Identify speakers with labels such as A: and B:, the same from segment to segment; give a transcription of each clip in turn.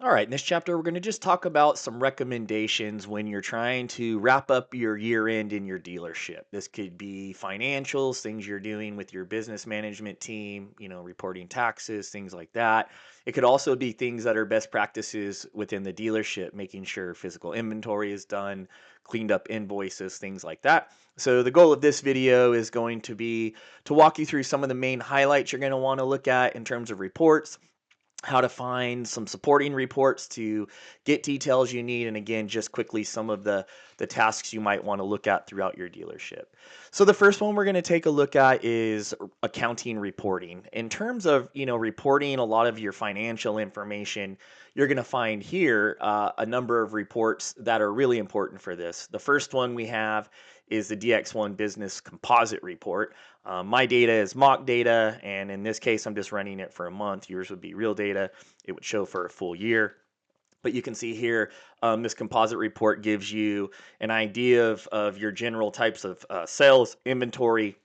A: All right, in this chapter, we're going to just talk about some recommendations when you're trying to wrap up your year end in your dealership. This could be financials, things you're doing with your business management team, reporting taxes, things like that. It could also be things that are best practices within the dealership, making sure physical inventory is done, cleaned up invoices, things like that. So, the goal of this video is going to be to walk you through some of the main highlights you're going to want to look at in terms of reports, how to find some supporting reports to get details you need, and again, just quickly some of the tasks you might want to look at throughout your dealership. So the first one we're going to take a look at is accounting reporting. In terms of reporting a lot of your financial information, you're going to find here a number of reports that are really important for this. The first one we have is the DX1 Business Composite Report. My data is mock data, and in this case, I'm just running it for a month. Yours would be real data. It would show for a full year. But you can see here, this composite report gives you an idea of your general types of sales, inventory,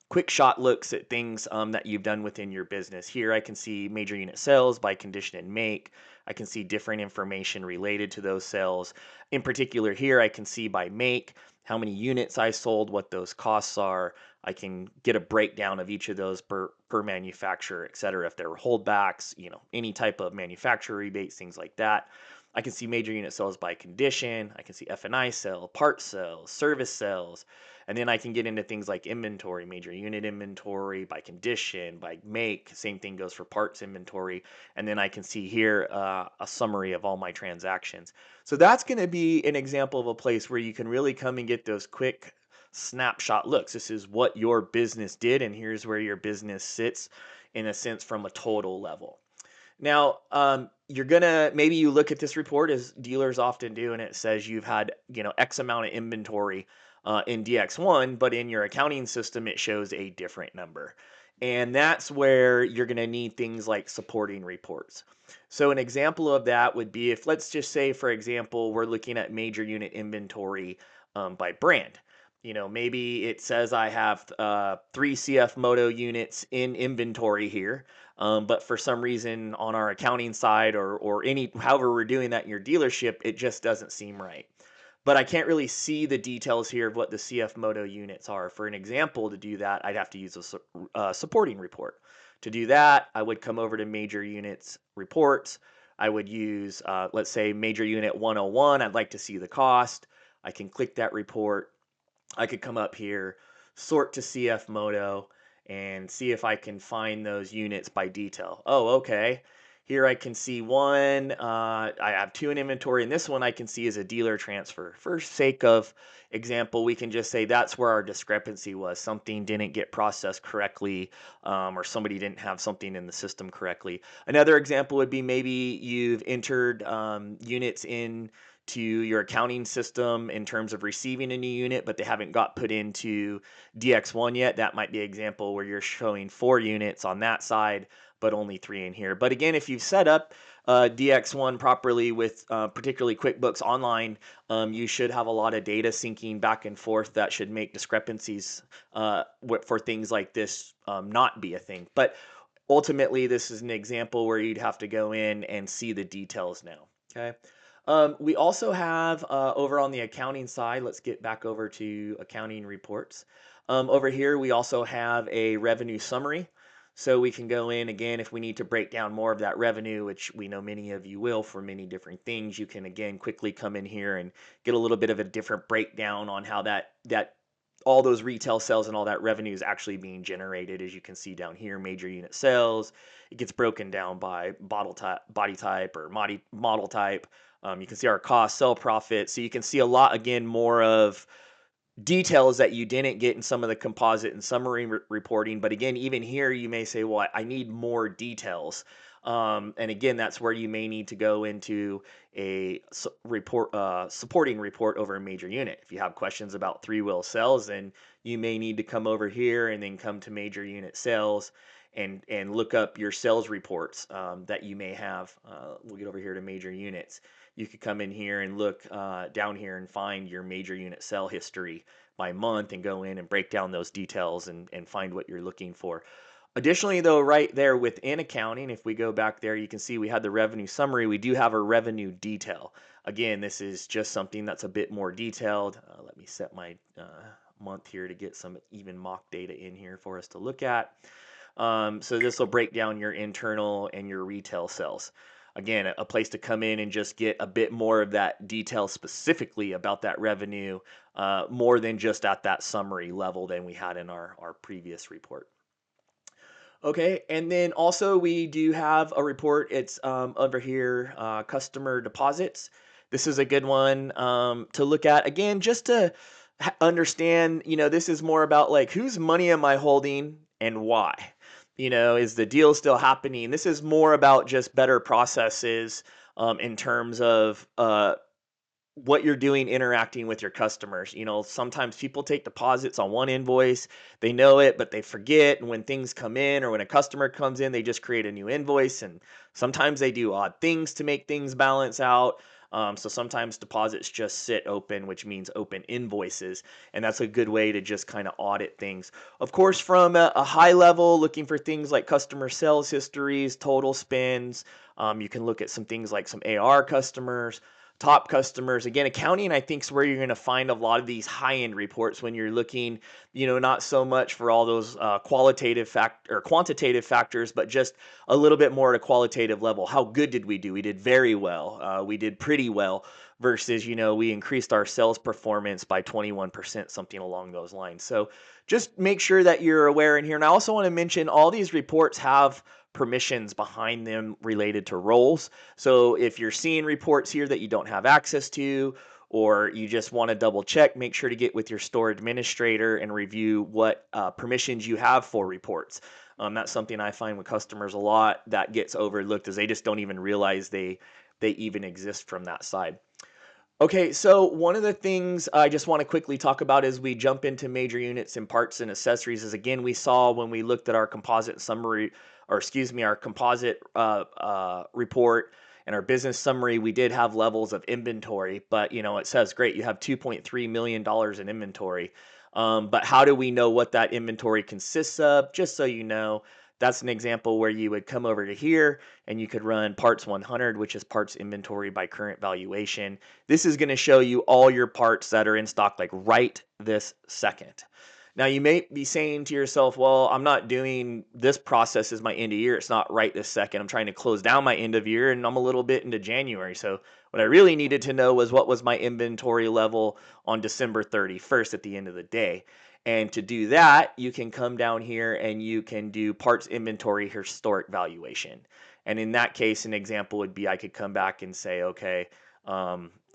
A: quick shot looks at things that you've done within your business. Here I can see major unit sales by condition and make. I can see different information related to those sales. In particular, here I can see by make how many units I sold, what those costs are. I can get a breakdown of each of those per manufacturer, et cetera. If there were holdbacks, any type of manufacturer rebates, things like that. I can see major unit sales by condition. I can see F&I sale, part sales, service sales, and then I can get into things like inventory, major unit inventory by condition, by make. Same thing goes for parts inventory. And then I can see here a summary of all my transactions. So that's going to be an example of a place where you can really come and get those quick snapshot looks. This is what your business did, and here's where your business sits in a sense from a total level. Now, you're gonna maybe you look at this report as dealers often do, and it says you've had X amount of inventory in DX1, but in your accounting system it shows a different number, and that's where you're gonna need things like supporting reports. So an example of that would be if, let's just say, for example, we're looking at major unit inventory by brand. Maybe it says I have 3 CF Moto units in inventory here, but for some reason on our accounting side or any however we're doing that in your dealership, it just doesn't seem right. But I can't really see the details here of what the CF Moto units are. For an example, to do that, I'd have to use a supporting report. To do that, I would come over to major units reports. I would use, let's say, major unit 101. I'd like to see the cost. I can click that report. I could come up here, sort to CF Moto, and see if I can find those units by detail. Oh, okay. Here I can see one. I have two in inventory, and this one I can see is a dealer transfer. For sake of example, we can just say that's where our discrepancy was. Something didn't get processed correctly, or somebody didn't have something in the system correctly. Another example would be maybe you've entered units in to your accounting system in terms of receiving a new unit, but they haven't got put into DX1 yet. That might be an example where you're showing 4 units on that side, but only 3 in here. But again, if you've set up DX1 properly with particularly QuickBooks Online, you should have a lot of data syncing back and forth that should make discrepancies for things like this not be a thing. But ultimately, this is an example where you'd have to go in and see the details now. Okay. We also have over on the accounting side, let's get back over to accounting reports. Over here, we also have a revenue summary. So we can go in again if we need to break down more of that revenue, which we know many of you will for many different things. You can again quickly come in here and get a little bit of a different breakdown on how that all those retail sales and all that revenue is actually being generated. As you can see down here, major unit sales, it gets broken down by body type or model type. You can see our cost, sell profit. So you can see a lot, again, more of details that you didn't get in some of the composite and summary reporting. But again, even here, you may say, well, I need more details. And again, that's where you may need to go into a supporting report over a major unit. If you have questions about three-wheel sales, then you may need to come over here and then come to major unit sales and look up your sales reports that you may have. We'll get over here to major units. You could come in here and look down here and find your major unit sell history by month and go in and break down those details and find what you're looking for. Additionally, though, right there within accounting, if we go back there, you can see we had the revenue summary. We do have a revenue detail. Again, this is just something that's a bit more detailed. Let me set my month here to get some even mock data in here for us to look at. So this will break down your internal and your retail sales. Again, a place to come in and just get a bit more of that detail specifically about that revenue, more than just at that summary level than we had in our previous report. Okay, and then also we do have a report. It's over here, customer deposits. This is a good one to look at again, just to understand. This is more about like whose money am I holding and why. Is the deal still happening? This is more about just better processes in terms of what you're doing interacting with your customers. Sometimes people take deposits on one invoice, they know it, but they forget. And when things come in or when a customer comes in, they just create a new invoice. And sometimes they do odd things to make things balance out. So sometimes deposits just sit open, which means open invoices. And that's a good way to just kind of audit things. Of course, from a high level, looking for things like customer sales histories, total spends. You can look at some things like some AR customers, top customers. Again, accounting, I think, is where you're going to find a lot of these high-end reports when you're looking, not so much for all those quantitative factors, but just a little bit more at a qualitative level. How good did we do? We did very well. We did pretty well versus, we increased our sales performance by 21%, something along those lines. So just make sure that you're aware in here. And I also want to mention all these reports have permissions behind them related to roles. So if you're seeing reports here that you don't have access to, or you just want to double check, make sure to get with your store administrator and review what permissions you have for reports. That's something I find with customers a lot that gets overlooked, is they just don't even realize they even exist from that side. Okay, so one of the things I just want to quickly talk about as we jump into major units and parts and accessories is, again, we saw when we looked at our composite summary, or excuse me, our composite report and our business summary, we did have levels of inventory, but it says, great, you have $2.3 million in inventory. But how do we know what that inventory consists of? Just so you know, that's an example where you would come over to here and you could run parts 100, which is parts inventory by current valuation. This is going to show you all your parts that are in stock, like right this second. Now, you may be saying to yourself, well, I'm not doing this process as my end of year. It's not right this second. I'm trying to close down my end of year and I'm a little bit into January. So what I really needed to know was what was my inventory level on December 31st at the end of the day. And to do that, you can come down here and you can do parts inventory historic valuation. And in that case, an example would be I could come back and say, okay,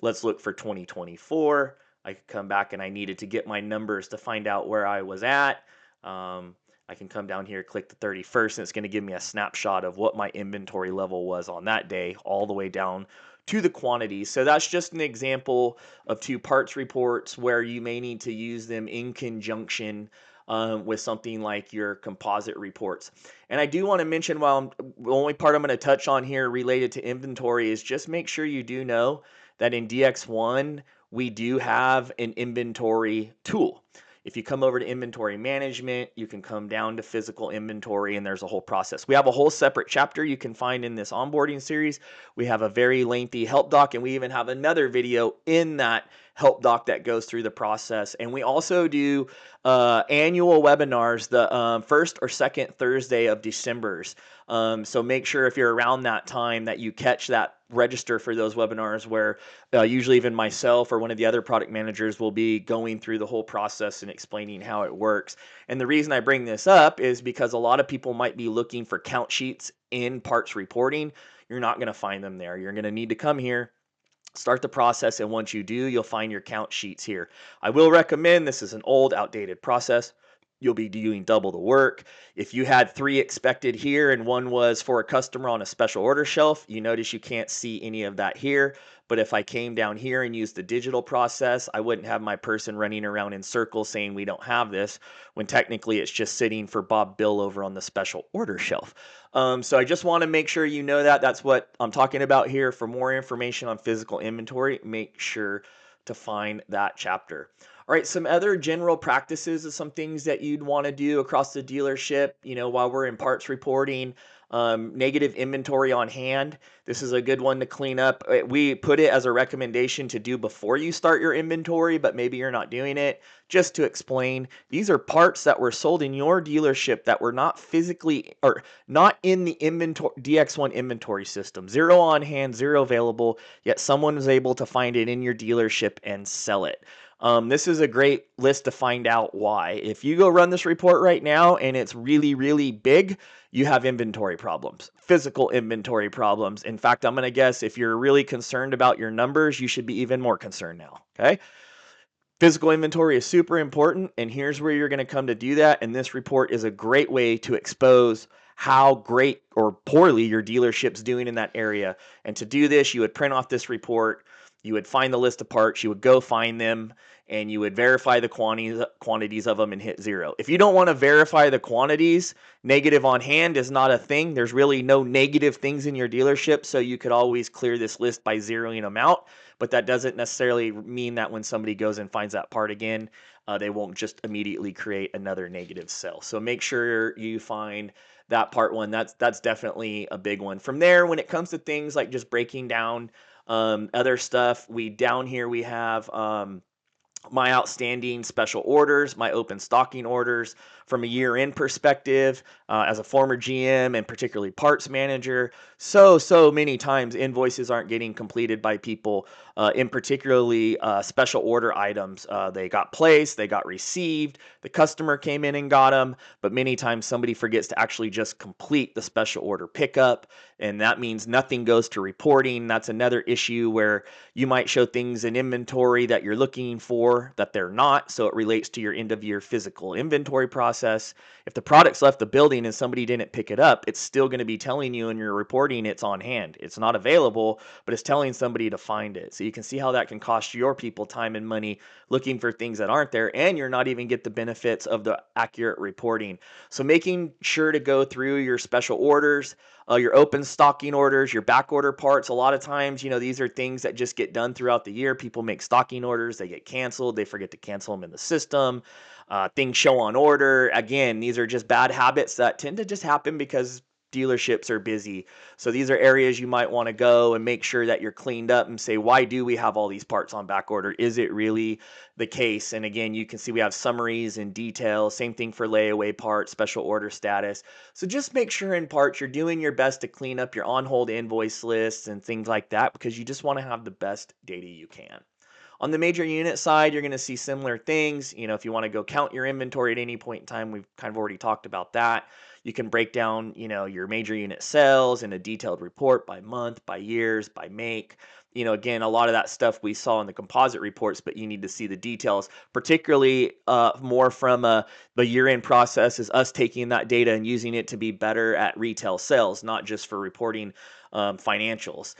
A: let's look for 2024. I could come back and I needed to get my numbers to find out where I was at. I can come down here, click the 31st, and it's going to give me a snapshot of what my inventory level was on that day, all the way down to the quantities. So that's just an example of two parts reports where you may need to use them in conjunction with something like your composite reports. And I do want to mention, the only part I'm going to touch on here related to inventory is just make sure you do know that in DX1, we do have an inventory tool. If you come over to inventory management, you can come down to physical inventory, and there's a whole process. We have a whole separate chapter you can find in this onboarding series. We have a very lengthy help doc, and we even have another video in that help doc that goes through the process. And we also do annual webinars the first or second Thursday of December's. So make sure if you're around that time that you catch that, register for those webinars where usually even myself or one of the other product managers will be going through the whole process and explaining how it works. And the reason I bring this up is because a lot of people might be looking for count sheets in parts reporting. You're not going to find them there. You're going to need to come here, start the process, and once you do, you'll find your count sheets here. I will recommend, this is an old, outdated process. You'll be doing double the work. If you had 3 expected here and one was for a customer on a special order shelf, you notice you can't see any of that here. But if I came down here and used the digital process, I wouldn't have my person running around in circles saying we don't have this, when technically it's just sitting for Bob Bill over on the special order shelf. So I just want to make sure you know that. That's what I'm talking about here. For more information on physical inventory, make sure to find that chapter. All right, some other general practices of some things that you'd want to do across the dealership, while we're in parts reporting. Negative inventory on hand. This is a good one to clean up. We put it as a recommendation to do before you start your inventory, but maybe you're not doing it. Just to explain, these are parts that were sold in your dealership that were not physically or not in the inventory DX1 inventory system. Zero on hand, zero available, yet someone was able to find it in your dealership and sell it. This is a great list to find out why. If you go run this report right now and it's really, really big, you have inventory problems, physical inventory problems. In fact, I'm going to guess if you're really concerned about your numbers, you should be even more concerned now. Okay. Physical inventory is super important, and here's where you're going to come to do that. And this report is a great way to expose how great or poorly your dealership's doing in that area. And to do this, you would print off this report, you would find the list of parts, you would go find them, and you would verify the quantities of them and hit zero. If you don't want to verify the quantities, negative on hand is not a thing. There's really no negative things in your dealership, so you could always clear this list by zeroing them out. But that doesn't necessarily mean that when somebody goes and finds that part again, they won't just immediately create another negative cell. So make sure you find that part one. That's definitely a big one. From there, when it comes to things like just breaking down other stuff, down here we have my outstanding special orders, my open stocking orders from a year-end perspective. As a former GM and particularly parts manager, so many times invoices aren't getting completed by people, in particularly special order items. They got placed, they got received, the customer came in and got them, but many times somebody forgets to actually just complete the special order pickup, and that means nothing goes to reporting. That's another issue where you might show things in inventory that you're looking for that they're not, so it relates to your end of year physical inventory process. If the product's left the building and somebody didn't pick it up, it's still going to be telling you in your reporting it's on hand. It's not available, but it's telling somebody to find it. So you can see how that can cost your people time and money looking for things that aren't there, and you're not even get the benefits of the accurate reporting. So making sure to go through your special orders, your open stocking orders, your back order parts. A lot of times, these are things that just get done throughout the year. People make stocking orders, they get canceled, they forget to cancel them in the system. Things show on order. Again, these are just bad habits that tend to just happen because dealerships are busy. So these are areas you might want to go and make sure that you're cleaned up and say, why do we have all these parts on back order? Is it really the case? And again, you can see we have summaries and details. Same thing for layaway parts, special order status. So just make sure in parts you're doing your best to clean up your on-hold invoice lists and things like that, because you just want to have the best data you can. On the major unit side, you're going to see similar things. If you want to go count your inventory at any point in time, we've kind of already talked about that. You can break down, your major unit sales in a detailed report by month, by years, by make. Again, a lot of that stuff we saw in the composite reports, but you need to see the details, particularly more from the year-end process is us taking that data and using it to be better at retail sales, not just for reporting financials.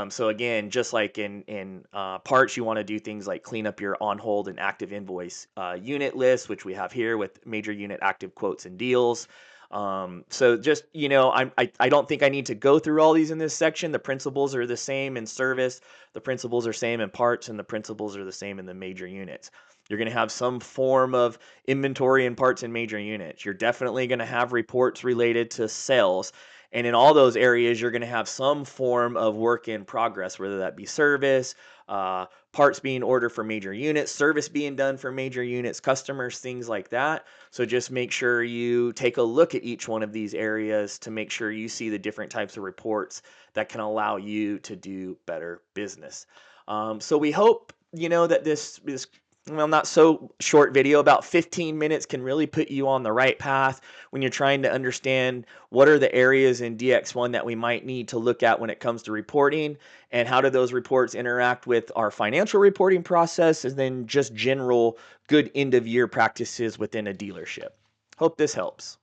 A: So again, just like in parts, you want to do things like clean up your on-hold and active invoice unit list, which we have here with major unit active quotes and deals. So just, I don't think I need to go through all these in this section. The principles are the same in service, the principles are same in parts, and the principles are the same in the major units. You're going to have some form of inventory and parts and major units. You're definitely going to have reports related to sales. And in all those areas, you're going to have some form of work in progress, whether that be service, parts being ordered for major units, service being done for major units, customers, things like that. So just make sure you take a look at each one of these areas to make sure you see the different types of reports that can allow you to do better business. So we hope, that this not so short video, about 15 minutes, can really put you on the right path when you're trying to understand what are the areas in DX1 that we might need to look at when it comes to reporting, and how do those reports interact with our financial reporting process, and then just general good end of year practices within a dealership. Hope this helps.